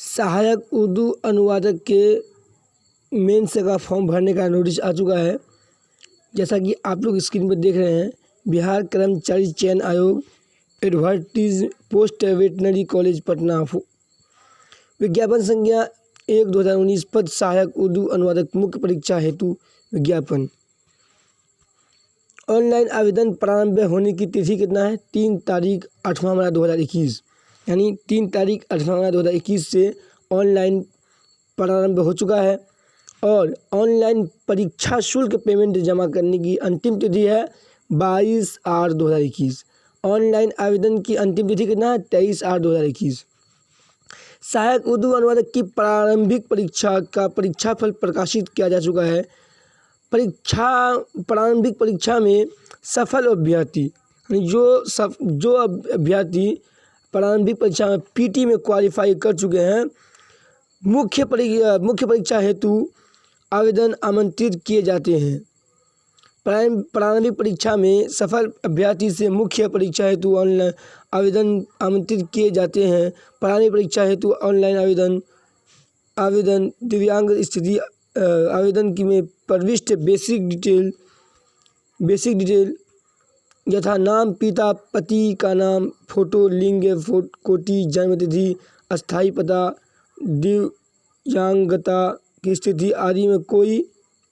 सहायक उर्दू अनुवादक के मेंस का फॉर्म भरने का नोटिस आ चुका है। जैसा कि आप लोग स्क्रीन पर देख रहे हैं, बिहार कर्मचारी चयन आयोग advertise post veterinary college Patna विज्ञापन संख्या 1/2019 पद सहायक उर्दू अनुवादक मुख्य परीक्षा हेतु विज्ञापन। ऑनलाइन आवेदन प्रारंभ होने की तिथि कितना है? 3 तारीख 8वां महीना 2021, यानी 3 तारीख 8वां महीना 2021 से ऑनलाइन प्रारंभ हो चुका है। और ऑनलाइन परीक्षा शुल्क पेमेंट जमा करने की अंतिम तिथि है 22/8/2021। ऑनलाइन आवेदन की अंतिम तिथि कितना है? 23/8/2021। सहायक उर्दू अनुवादक की प्रारंभिक परीक्षा का परीक्षाफल प्रकाशित किया जा चुका है। प्रारंभिक परीक्षा में सफल अभ्यर्थी जो अभ्यर्थी प्रारंभिक परीक्षा में पीटी में क्वालिफाई कर चुके हैं, मुख्य परीक्षा हेतु आवेदन आमंत्रित किए जाते हैं। प्रारंभिक परीक्षा में सफल अभ्यर्थी से मुख्य परीक्षा हेतु ऑनलाइन आवेदन आमंत्रित किए जाते हैं। प्रारंभिक परीक्षा हेतु ऑनलाइन आवेदन दिव्यांग स्थिति आवेदन की में प्रविष्ट बेसिक डिटेल यथा नाम, पिता पति का नाम, फोटो, लिंग, कोटि, जन्मतिथि, अस्थायी पता, दिव्यांगता की स्थिति आदि में कोई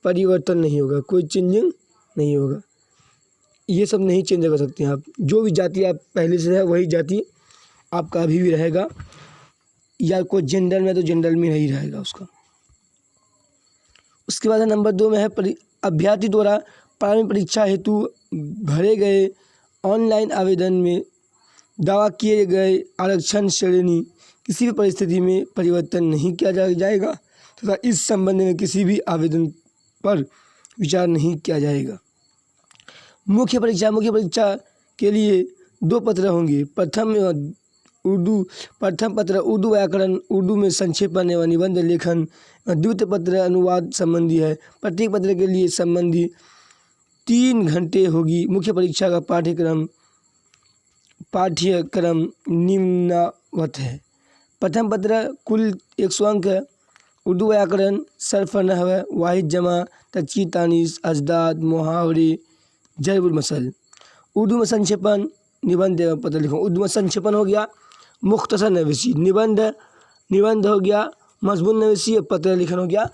परिवर्तन नहीं होगा, कोई चेंजिंग नहीं होगा। ये सब नहीं चेंज कर सकते हैं आप। जो भी जाति आप पहले से है वही जाति आपका अभी भी रहेगा, या कोई जेंडर में तो जेंडर में ही रहेगा उसका। उसके बाद नंबर 2 में है अभ्यर्थी द्वारा प्रारंभिक परीक्षा हेतु भरे गए ऑनलाइन आवेदन में दावा किए गए आरक्षण श्रेणी किसी भी परिस्थिति में परिवर्तन नहीं किया जाएगा तथा इस संबंध में किसी भी आवेदन पर विचार नहीं किया जाएगा। मुख्य परीक्षा के लिए 2 पत्र होंगे। प्रथम पत्र उर्दू व्याकरण, उर्दू में संक्षेपण एवं निबंध लेखन। द्वितीय पत्र अनुवाद संबंधी है। प्रत्येक पत्र के लिए संबंधी 3 घंटे होगी। मुख्य परीक्षा का पाठ्यक्रम निम्नवत है। प्रथम पत्र कुल 100 अंक है। उर्दू व्याकरण, सर्फ नहव, वाहिद जमा, तकची तानीस, अजदाद, मुहावरे, जरबुल मसल। उर्दू में संक्षेपण, निबंध एवं पत्र लिखो। उर्दू में संक्षेपण हो गया मुख्तसर नवीसी, निबंध हो गया मजमून नवीसी, और पत्र लिखन हो गया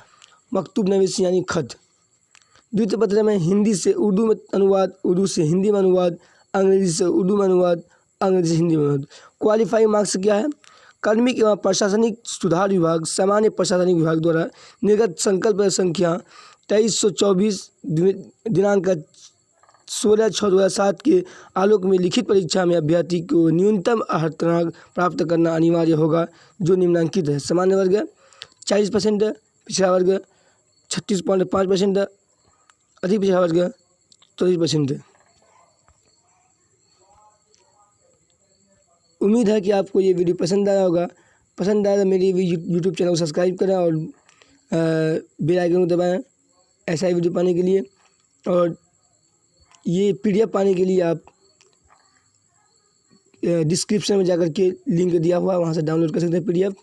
मकतूब नवीसी यानी खत। द्वितीय पत्र में हिंदी से उर्दू में अनुवाद, उर्दू से हिंदी में अनुवाद, अंग्रेजी से उर्दू में अनुवाद, अंग्रेजी से हिंदी में अनुवाद। क्वालिफाइंग मार्क्स क्या है? कार्मिक एवं प्रशासनिक सुधार विभाग, सामान्य प्रशासनिक विभाग द्वारा निर्गत संकल्प संख्या 2324 दिनांक 16/6/2007 के आलोक में लिखित परीक्षा में अभ्यर्थी को न्यूनतम अर्हता प्राप्त करना अनिवार्य होगा, जो निम्नांकित है। सामान्य वर्ग 40% है, पिछड़ा वर्ग 36.5% है, अधिक पिछड़ा वर्ग 34% है। उम्मीद है कि आपको ये वीडियो पसंद आया होगा। पसंद आया तो मेरी यूट्यूब चैनल को सब्सक्राइब करें और बेल आइकन को दबाएं ऐसा ही वीडियो पाने के लिए। और ये PDF पाने के लिए आप डिस्क्रिप्शन में जाकर के लिंक दिया हुआ है, वहाँ से डाउनलोड कर सकते हैं PDF।